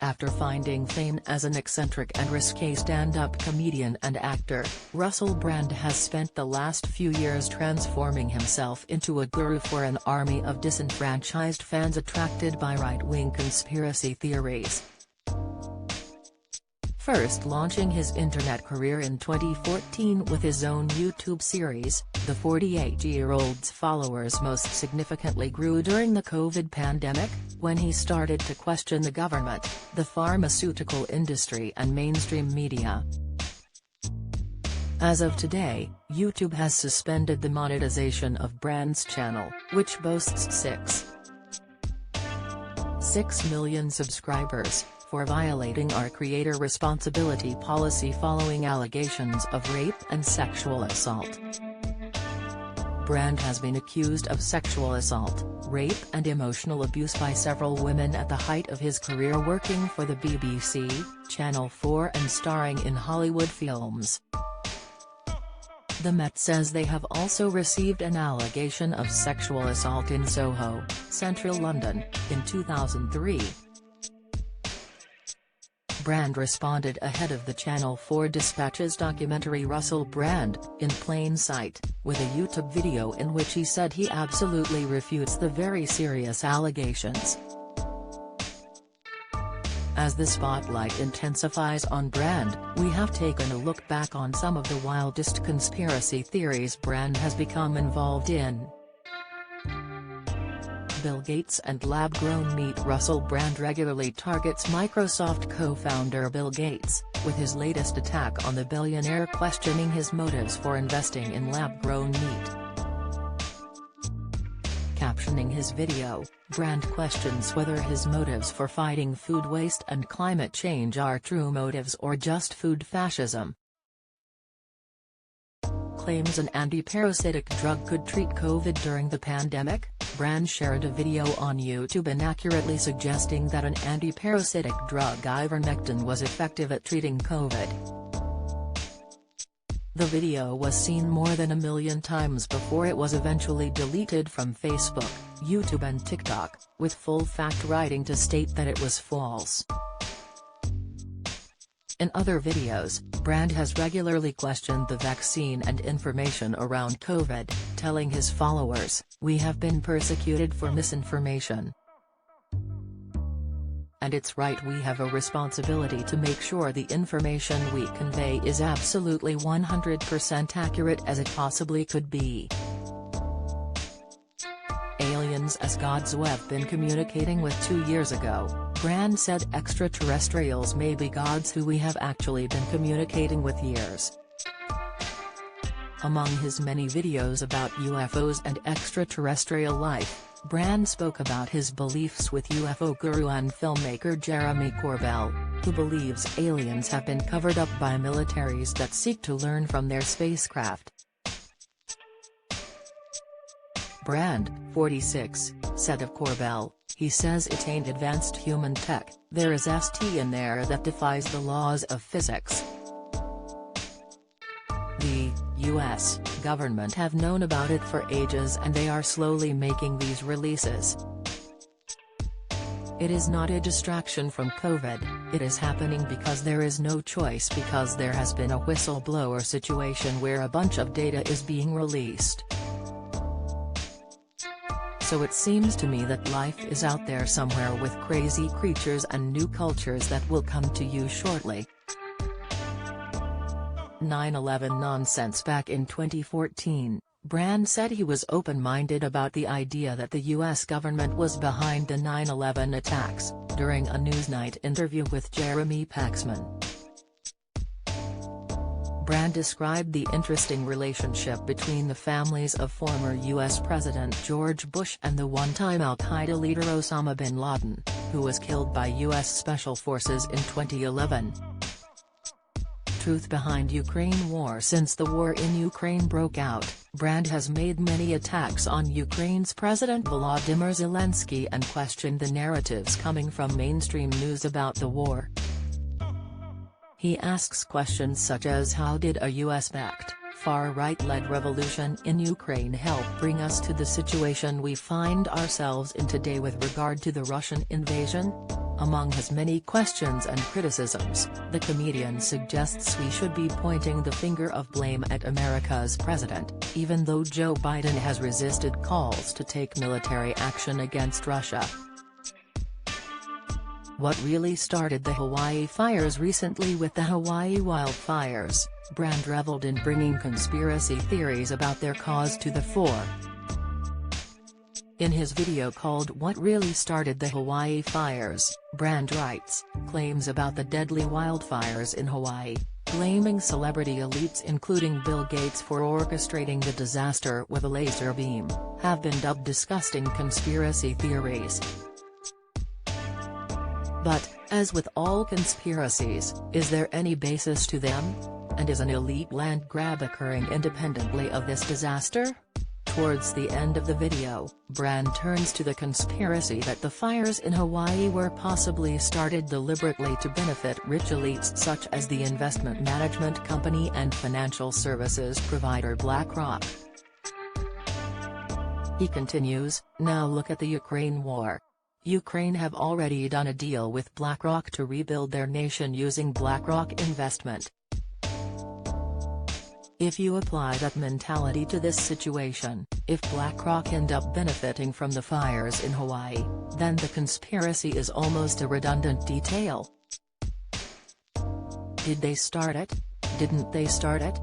After finding fame as an eccentric and risque stand-up comedian and actor, Russell Brand has spent the last few years transforming himself into a guru for an army of disenfranchised fans attracted by right-wing conspiracy theories. First launching his internet career in 2014 with his own YouTube series, the 48-year-old's followers most significantly grew during the COVID pandemic, when he started to question the government, the pharmaceutical industry and mainstream media. As of today, YouTube has suspended the monetization of Brand's channel, which boasts 6 million subscribers, for violating our creator responsibility policy following allegations of rape and sexual assault. Brand has been accused of sexual assault, rape and emotional abuse by several women at the height of his career working for the BBC, Channel 4 and starring in Hollywood films. The Met says they have also received an allegation of sexual assault in Soho, central London, in 2003. Brand responded ahead of the Channel 4 Dispatches documentary Russell Brand, in Plain Sight, with a YouTube video in which he said he absolutely refutes the very serious allegations. As the spotlight intensifies on Brand, we have taken a look back on some of the wildest conspiracy theories Brand has become involved in. Bill Gates and lab-grown meat. Russell Brand regularly targets Microsoft co-founder Bill Gates, with his latest attack on the billionaire questioning his motives for investing in lab-grown meat. Captioning his video, Brand questions whether his motives for fighting food waste and climate change are true motives or just food fascism. Claims an antiparasitic drug could treat COVID during the pandemic. Brand shared a video on YouTube inaccurately suggesting that an antiparasitic drug ivermectin was effective at treating COVID. The video was seen more than 1 million times before it was eventually deleted from Facebook, YouTube and TikTok, with full fact-writing to state that it was false. In other videos, Brand has regularly questioned the vaccine and information around COVID, telling his followers, "We have been persecuted for misinformation. And it's right, we have a responsibility to make sure the information we convey is absolutely 100% accurate as it possibly could be." Aliens as gods we have been communicating with 2 years ago, Brand said extraterrestrials may be gods who we have actually been communicating with years. Among his many videos about UFOs and extraterrestrial life, Brand spoke about his beliefs with UFO guru and filmmaker Jeremy Corbell, who believes aliens have been covered up by militaries that seek to learn from their spacecraft. Brand, 46, said of Corbell, "He says it ain't advanced human tech, there is ST in there that defies the laws of physics." The U.S. government have known about it for ages and they are slowly making these releases. It is not a distraction from COVID, it is happening because there is no choice, because there has been a whistleblower situation where a bunch of data is being released. So it seems to me that life is out there somewhere with crazy creatures and new cultures that will come to you shortly. 9/11 nonsense. Back in 2014, Brand said he was open-minded about the idea that the U.S. government was behind the 9/11 attacks, during a Newsnight interview with Jeremy Paxman. Brand described the interesting relationship between the families of former U.S. President George Bush and the one-time al-Qaeda leader Osama bin Laden, who was killed by U.S. Special Forces in 2011. Truth behind Ukraine war. Since the war in Ukraine broke out, Brand has made many attacks on Ukraine's President Volodymyr Zelensky and questioned the narratives coming from mainstream news about the war. He asks questions such as, how did a US-backed, far-right-led revolution in Ukraine help bring us to the situation we find ourselves in today with regard to the Russian invasion? Among his many questions and criticisms, the comedian suggests we should be pointing the finger of blame at America's president, even though Joe Biden has resisted calls to take military action against Russia. What really started the Hawaii fires? Recently, with the Hawaii wildfires, Brand reveled in bringing conspiracy theories about their cause to the fore. In his video called "What Really Started the Hawaii Fires," Brand writes, claims about the deadly wildfires in Hawaii, blaming celebrity elites including Bill Gates for orchestrating the disaster with a laser beam, have been dubbed disgusting conspiracy theories. But, as with all conspiracies, is there any basis to them? And is an elite land grab occurring independently of this disaster? Towards the end of the video, Brand turns to the conspiracy that the fires in Hawaii were possibly started deliberately to benefit rich elites such as the investment management company and financial services provider BlackRock. He continues, "Now look at the Ukraine war. Ukraine have already done a deal with BlackRock to rebuild their nation using BlackRock investment. If you apply that mentality to this situation, if BlackRock end up benefiting from the fires in Hawaii, then the conspiracy is almost a redundant detail. Did they start it? Didn't they start it?